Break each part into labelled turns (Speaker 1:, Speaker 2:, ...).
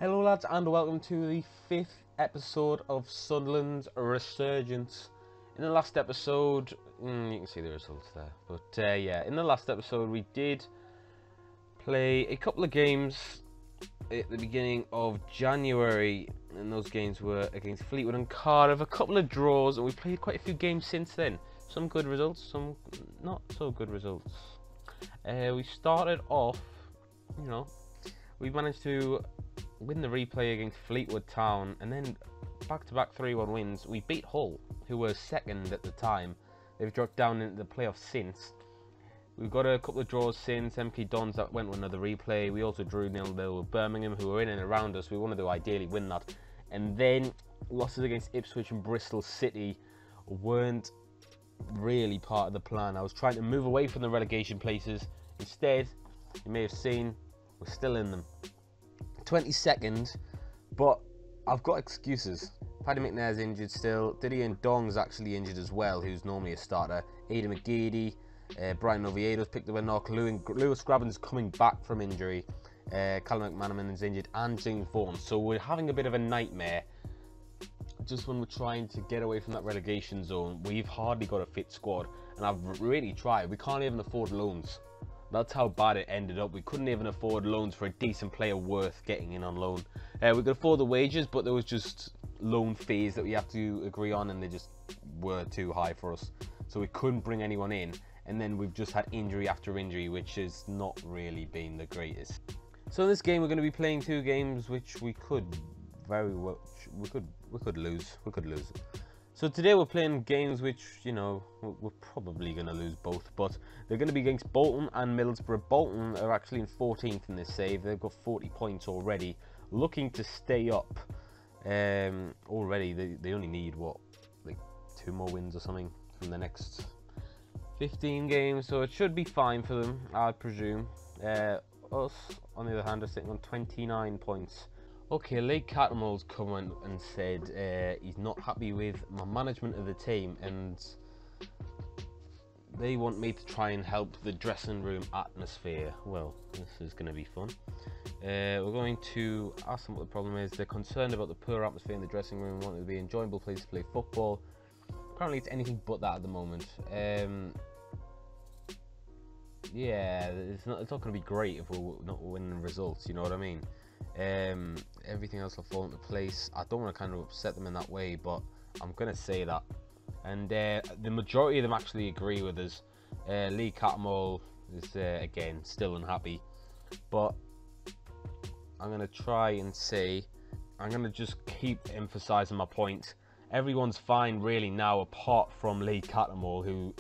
Speaker 1: Hello lads and welcome to the 5th episode of Sunderland's Resurgence. In the last episode, you can see the results there, but yeah, in the last episode we did play a couple of games at the beginning of January, and those games were against Fleetwood and Cardiff, a couple of draws, and we played quite a few games since then. Some good results, some not so good results. We started off, we managed to win the replay against Fleetwood Town, and then back-to-back 3-1 wins. We beat Hull, who were second at the time. They've dropped down into the playoffs since. We've got a couple of draws since. MK Dons that went with another replay. We also drew 0-0 with Birmingham, who were in and around us. We wanted to ideally win that. And then losses against Ipswich and Bristol City weren't really part of the plan. I was trying to move away from the relegation places. Instead, you may have seen, we're still in them. 22nd, but I've got excuses. Paddy McNair's injured still. Didier Ndong's actually injured as well, who's normally a starter. Aidan McGeady, Brian Oviedo's picked up a knock. Lewis Graben's coming back from injury. Callum McManaman is injured, and Jing Vaughan. So we're having a bit of a nightmare. Just when we're trying to get away from that relegation zone, we've hardly got a fit squad, and I've really tried. We can't even afford loans. That's how bad it ended up. We couldn't even afford loans for a decent player worth getting in on loan. We could afford the wages, but there was just loan fees that we have to agree on, and they just were too high for us. So we couldn't bring anyone in, and then we've just had injury after injury, which has not really been the greatest. So in this game, we're going to be playing two games which we could very well, we could lose. So today we're playing games which, we're probably going to lose both, but they're going to be against Bolton and Middlesbrough. Bolton are actually in 14th in this save. They've got 40 points already, looking to stay up. Already, they only need, like 2 more wins or something from the next 15 games, so it should be fine for them, I presume. Us, on the other hand, are sitting on 29 points. Okay, Lee Cattermole's come on and said he's not happy with my management of the team, and they want me to try and help the dressing room atmosphere. Well, this is going to be fun. We're going to ask them what the problem is. They're concerned about the poor atmosphere in the dressing room, want it to be an enjoyable place to play football. Apparently it's anything but that at the moment. Yeah, it's not going to be great if we're not winning results, you know what I mean? Everything else will fall into place. I don't want to kind of upset them in that way, but I'm going to say that. And the majority of them actually agree with us. Lee Cattermole is, again, still unhappy. But I'm going to try and say, I'm going to just keep emphasising my point. Everyone's fine really now, apart from Lee Cattermole, who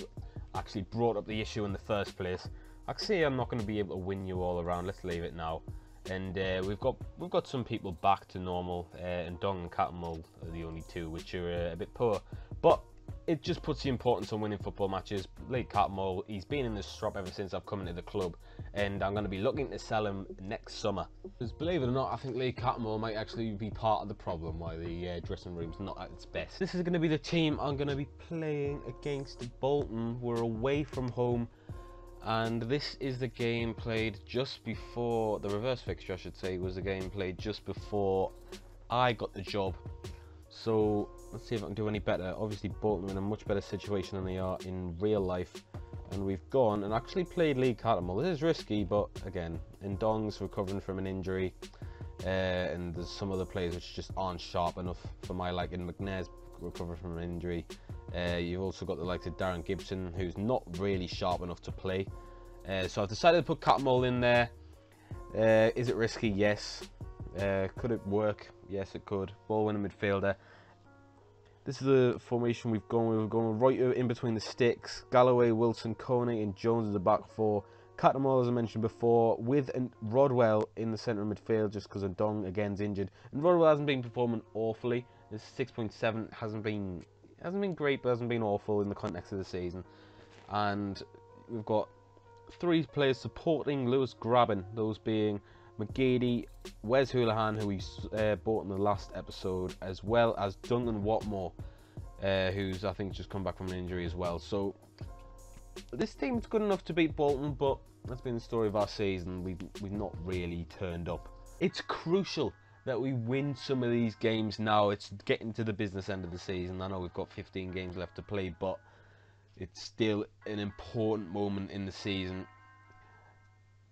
Speaker 1: actually brought up the issue in the first place. I can see I'm not going to be able to win you all around. Let's leave it now. And we've got some people back to normal, and Dong and Cattermole are the only two which are a bit poor. But it just puts the importance on winning football matches. Lee Cattermole, he's been in this strop ever since I've come into the club, and I'm going to be looking to sell him next summer. Because believe it or not, I think Lee Cattermole might actually be part of the problem why the dressing room's not at its best. This is going to be the team I'm going to be playing against Bolton. We're away from home. And this is the game played just before, the reverse fixture I should say, was the game played just before I got the job. So let's see if I can do any better. Obviously Bolton are in a much better situation than they are in real life. And we've gone and actually played Lee Cattermole. This is risky, but again, Ndong's recovering from an injury. And there's some other players which just aren't sharp enough for my liking. McNair's recovered from an injury. You've also got the likes of Darren Gibson, who's not really sharp enough to play. So I've decided to put Cattermole in there. Is it risky? Yes. Could it work? Yes, it could. Ball winning midfielder. This is the formation we've gone with. We've gone with Reuter in between the sticks, Galloway, Wilson, Koenig, and Jones as the back four. Cattermole, as I mentioned before, with Rodwell in the centre of midfield, just because Ndong again's injured. And Rodwell hasn't been performing awfully. His 6.7 hasn't been great, but hasn't been awful in the context of the season. And we've got 3 players supporting Lewis Graben, those being McGeady, Wes Hoolahan, who we bought in the last episode, as well as Duncan Watmore, who's I think just come back from an injury as well. So this team's good enough to beat Bolton, but that's been the story of our season. We've not really turned up. It's crucial that we win some of these games now. It's getting to the business end of the season. I know we've got 15 games left to play, but it's still an important moment in the season.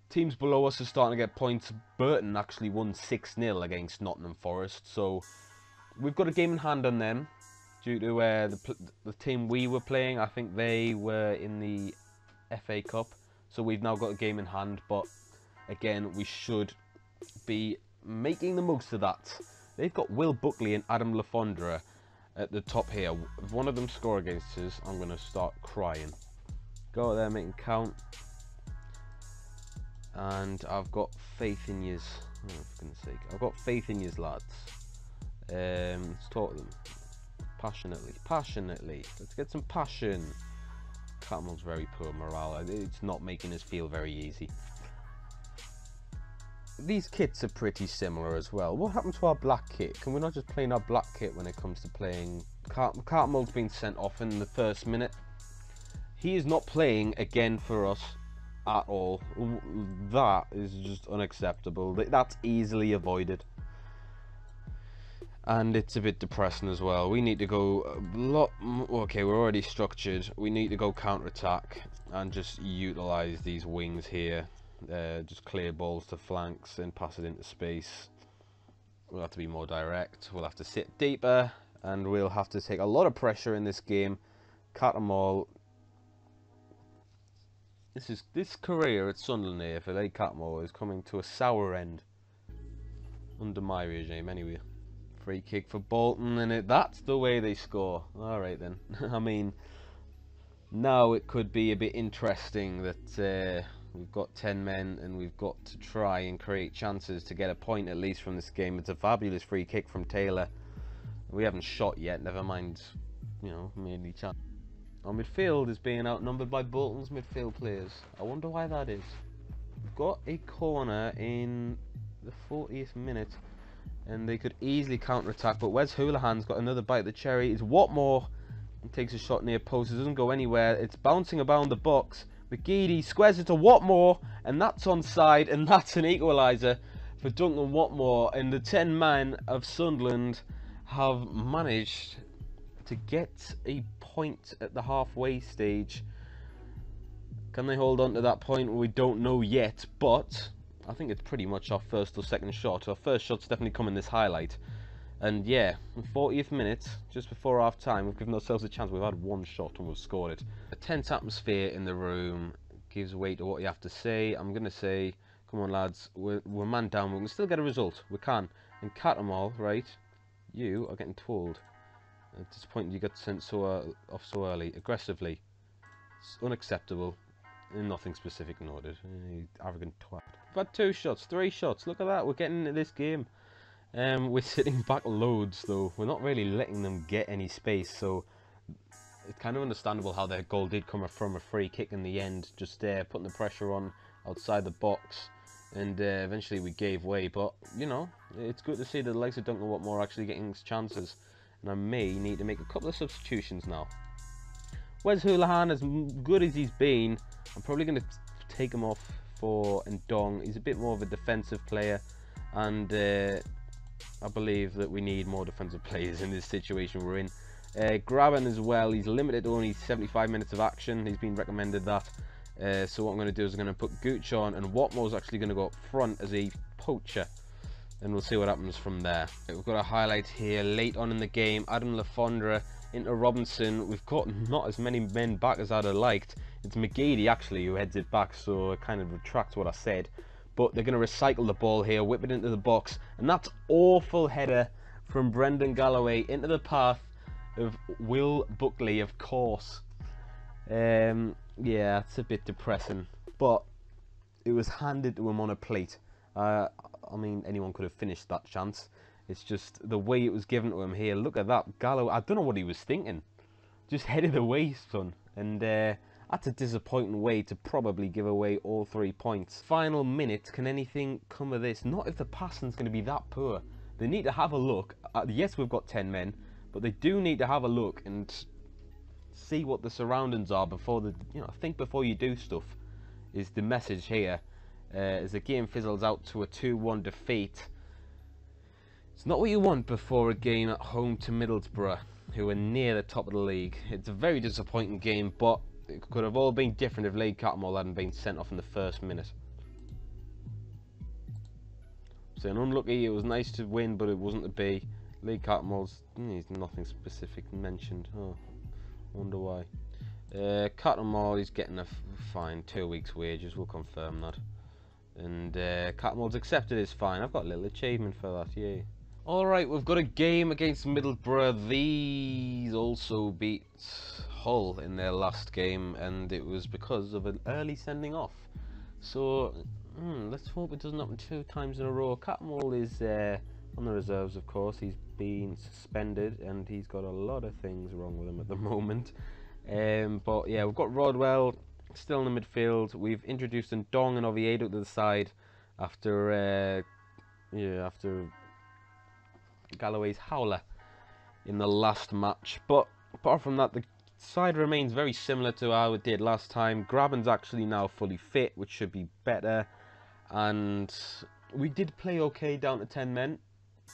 Speaker 1: Teams below us are starting to get points. Burton actually won 6-0 against Nottingham Forest, so we've got a game in hand on them. Due to the team we were playing, I think they were in the FA Cup, so we've now got a game in hand. But again, we should be making the most of that. They've got Will Buckley and Adam Lafondra at the top here. If one of them score against us, I'm going to start crying. Go out there, make them count. And I've got faith in yous. Oh, for goodness sake. I've got faith in yous, lads. Let's talk to them. Passionately. Let's get some passion. Cattermole's very poor morale. It's not making us feel very easy. These kits are pretty similar as well. What happened to our black kit? Can we not just play in our black kit when it comes to playing? Cattermole's been sent off in the first minute. He is not playing again for us at all. That is just unacceptable. That's easily avoided. And it's a bit depressing as well. We need to go a lot more. Okay, we're already structured. We need to go counter-attack and just utilise these wings here. Just clear balls to flanks and pass it into space. We'll have to be more direct. We'll have to sit deeper. And we'll have to take a lot of pressure in this game. Cattermole. This career at Sunderland here for Lake Cattermole is coming to a sour end. Under my regime, anyway. Free kick for Bolton, and that's the way they score. Alright then. I mean, now it could be a bit interesting that we've got 10 men and we've got to try and create chances to get a point at least from this game. It's a fabulous free kick from Taylor. We haven't shot yet, never mind, you know, mainly chance. Our midfield is being outnumbered by Bolton's midfield players. I wonder why that is. We've got a corner in the 40th minute. And they could easily counter-attack, but Wes Houlihan's got another bite of the cherry. It's Watmore. He takes a shot near post. It doesn't go anywhere. It's bouncing around the box. McGeady squares it to Watmore, and that's onside, and that's an equaliser for Duncan Watmore. And the 10 men of Sunderland have managed to get a point at the halfway stage. Can they hold on to that point? We don't know yet, but I think it's pretty much our first or second shot. Our first shot's definitely come in this highlight. And yeah, in 40th minute, just before half time, we've given ourselves a chance. We've had one shot and we've scored it. A tense atmosphere in the room gives way to what you have to say. I'm going to say, come on lads, we're man down. We can still get a result. We can. And Cattermole, right, you are getting told. At this point you got sent off so early, aggressively. It's unacceptable. Nothing specific noted. Arrogant twat. We've had 2 shots, 3 shots. Look at that. We're getting into this game. We're sitting back loads though. We're not really letting them get any space. So it's kind of understandable how their goal did come from a free kick in the end. Just putting the pressure on outside the box. And eventually we gave way. But, you know, it's good to see that the likes of Duncan Watmore actually getting chances. And I may need to make a couple of substitutions now. Wes Houlihan, as good as he's been, I'm probably going to take him off for Ndong. He's a bit more of a defensive player, and I believe that we need more defensive players in this situation we're in. Graben as well, he's limited to only 75 minutes of action. He's been recommended that. So what I'm going to do is I'm going to put Gooch on, and Watmore's actually going to go up front as a poacher. And we'll see what happens from there. We've got a highlight here late on in the game. Adam Lafondra into Robinson. We've got not as many men back as I'd have liked. It's McGeady actually who heads it back, so I kind of retract what I said. But they're going to recycle the ball here, whip it into the box, and that's awful header from Brendan Galloway into the path of Will Buckley, of course. Yeah, it's a bit depressing, but it was handed to him on a plate. I mean, anyone could have finished that chance. It's just the way it was given to him here. Look at that. Gallo, I don't know what he was thinking. Just headed away, son. And that's a disappointing way to probably give away all 3 points. Final minute, can anything come of this? Not if the passing's going to be that poor. They need to have a look. Yes, we've got 10 men, but they do need to have a look and see what the surroundings are before the, think before you do stuff, is the message here. As the game fizzles out to a 2-1 defeat. Not what you want before a game at home to Middlesbrough, who are near the top of the league. It's a very disappointing game, but it could have all been different if Cattermole hadn't been sent off in the first minute. So unlucky, it was nice to win, but it wasn't to be. Cattermole's, he's nothing specific mentioned. Oh, wonder why. Cattermole is getting a fine, 2 weeks' wages, we'll confirm that. And Cattermole's accepted his fine. I've got a little achievement for that, yay. Alright, we've got a game against Middlesbrough. These also beat Hull in their last game, and it was because of an early sending off. So, let's hope it doesn't happen 2 times in a row. Cattermole is on the reserves, of course. He's been suspended, and he's got a lot of things wrong with him at the moment. But yeah, we've got Rodwell still in the midfield. We've introduced Ndong and Oviedo to the side after Galloway's howler in the last match. But apart from that, the side remains very similar to how it did last time. Graben's actually now fully fit, which should be better. And we did play okay down to 10 men,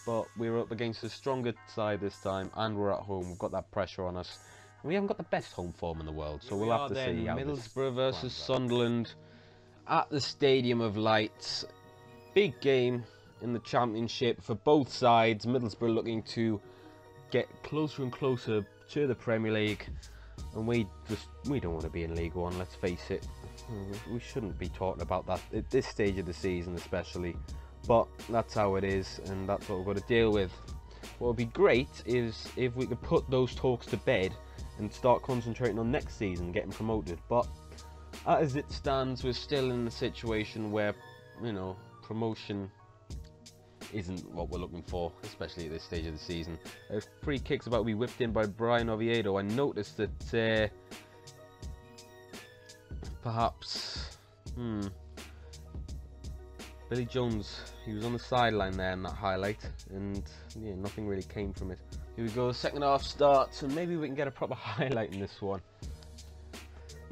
Speaker 1: but we were up against a stronger side this time, and we're at home. We've got that pressure on us. We haven't got the best home form in the world, so we'll have to see. Middlesbrough versus Sunderland at the Stadium of Light. Big game in the Championship for both sides. Middlesbrough looking to get closer and closer to the Premier League, and we don't want to be in League One, let's face it. We shouldn't be talking about that at this stage of the season especially, but that's how it is, and that's what we've got to deal with. What would be great is if we could put those talks to bed and start concentrating on next season, getting promoted. But as it stands, we're still in a situation where, you know, promotion isn't what we're looking for, especially at this stage of the season. Free kick's about to be whipped in by Brian Oviedo. I noticed that perhaps Billy Jones, he was on the sideline there in that highlight, and yeah, nothing really came from it. Here we go, second half starts, and maybe we can get a proper highlight in this one.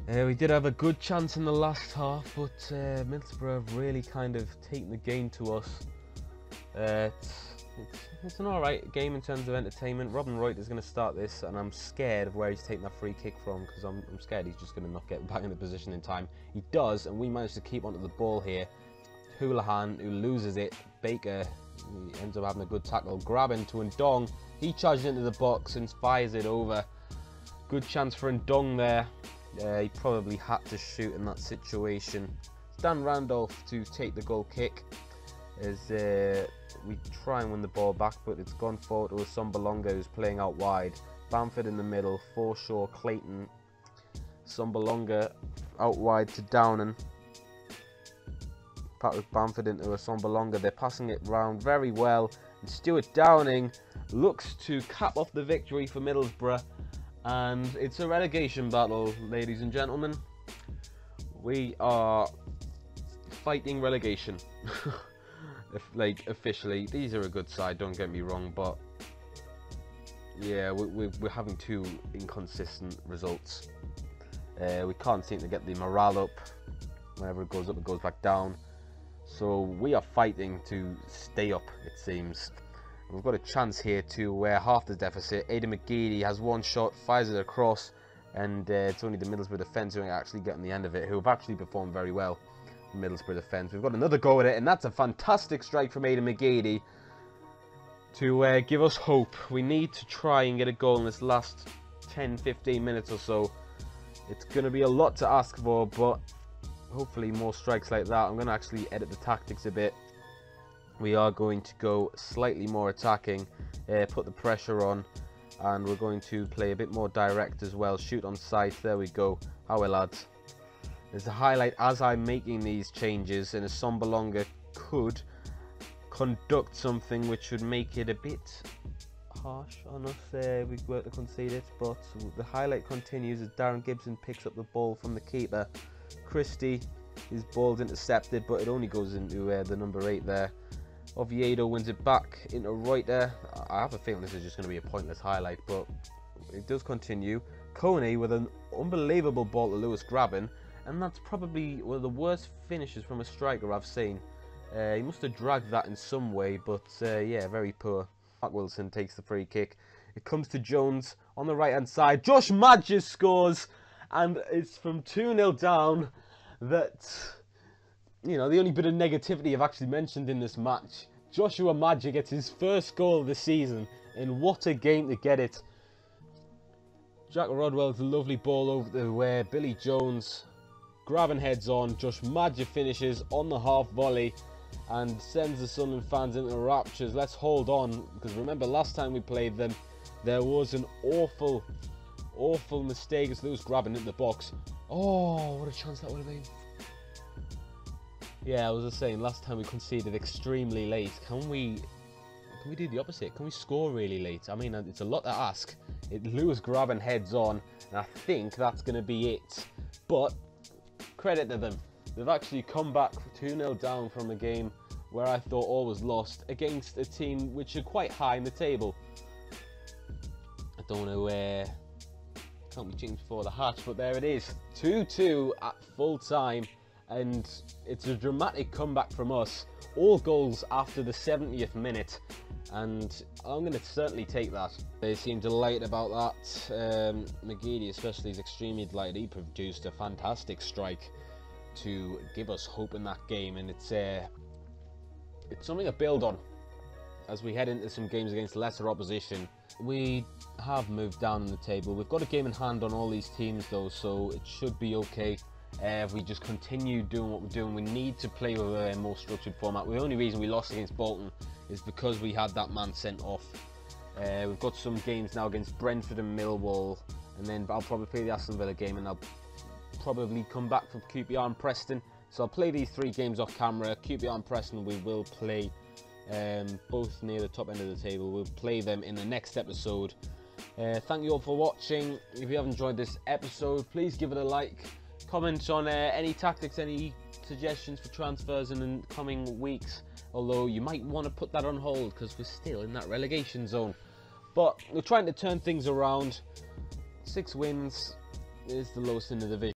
Speaker 1: We did have a good chance in the last half, but Middlesbrough have really kind of taken the game to us. It's an alright game in terms of entertainment. Robin Wright is going to start this, and I'm scared of where he's taking that free kick from, because I'm scared he's just going to not get back in the position in time. He does, and we managed to keep onto the ball here. Houlihan, who loses it. Baker, he ends up having a good tackle. Grabbing to Ndong. He charges into the box and fires it over. Good chance for Ndong there. He probably had to shoot in that situation. Dan Randolph to take the goal kick as we try and win the ball back, but it's gone forward to Sombalonga, who's playing out wide. Bamford in the middle, Forshaw, Clayton. Sombalonga out wide to Downen. Patrick Bamford into Sombalonga. They're passing it round very well, and Stuart Downing looks to cap off the victory for Middlesbrough, and it's a relegation battle, ladies and gentlemen. We are fighting relegation. Like, officially, these are a good side, don't get me wrong, but yeah, we're having 2 inconsistent results. We can't seem to get the morale up. Whenever it goes up, it goes back down. So we are fighting to stay up, it seems. And we've got a chance here to half the deficit. Aidan McGeady has one shot, fires it across, and it's only the Middlesbrough defence who are actually getting the end of it, who have actually performed very well. Middlesbrough defence. We've got another go at it, and that's a fantastic strike from Aidan McGeady to give us hope. We need to try and get a goal in this last 10-15 minutes or so. It's going to be a lot to ask for, but hopefully more strikes like that. I'm going to actually edit the tactics a bit. We are going to go slightly more attacking, put the pressure on, and we're going to play a bit more direct as well. Shoot on sight. There we go. How well, lads. There's a highlight as I'm making these changes, and a Sombalonga could conduct something which would make it a bit harsh on us. We were to concede it, but the highlight continues as Darren Gibson picks up the ball from the keeper. Christie, his ball's intercepted, but it only goes into the number 8 there. Oviedo wins it back into Reuter. I have a feeling this is just going to be a pointless highlight, but it does continue. Coney with an unbelievable ball to Lewis Graben, and that's probably one of the worst finishes from a striker I've seen. He must have dragged that in some way, but yeah, very poor. Mark Wilson takes the free kick. It comes to Jones on the right-hand side. Josh Madger scores, and it's from 2-0 down that, you know, the only bit of negativity I've actually mentioned in this match. Joshua Madger gets his first goal of the season, and what a game to get it. Jack Rodwell's a lovely ball over to where Billy Jones grabbing heads on. Josh Madger finishes on the half volley and sends the Sunderland fans into raptures. Let's hold on, because remember last time we played them, there was an awful mistake as they was grabbing into the box. Oh, what a chance that would have been. Yeah, I was just saying, last time we conceded extremely late. Can we do the opposite? Can we score really late? I mean, it's a lot to ask. Lewis grabbing heads on, and I think that's going to be it. But credit to them. They've actually come back 2-0 down from a game where I thought all was lost against a team which are quite high in the table. I don't want to can't be chickens before the hatch, but there it is. 2-2 at full time, and it's a dramatic comeback from us. All goals after the 70th minute, and I'm going to certainly take that. They seem delighted about that. McGeady especially is extremely delighted. He produced a fantastic strike to give us hope in that game, and it's something to build on as we head into some games against lesser opposition. We have moved down in the table. We've got a game in hand on all these teams though, so it should be okay. If we just continue doing what we're doing, we need to play with a more structured format. The only reason we lost against Bolton is because we had that man sent off. We've got some games now against Brentford and Millwall, and then I'll probably play the Aston Villa game, and I'll probably come back from QPR and Preston. So I'll play these 3 games off camera. QPR and Preston we will play, both near the top end of the table. We'll play them in the next episode. Thank you all for watching. If you have enjoyed this episode, please give it a like. Comment on any tactics, any suggestions for transfers in the coming weeks. Although you might want to put that on hold because we're still in that relegation zone. But we're trying to turn things around. 6 wins is the lowest in the division.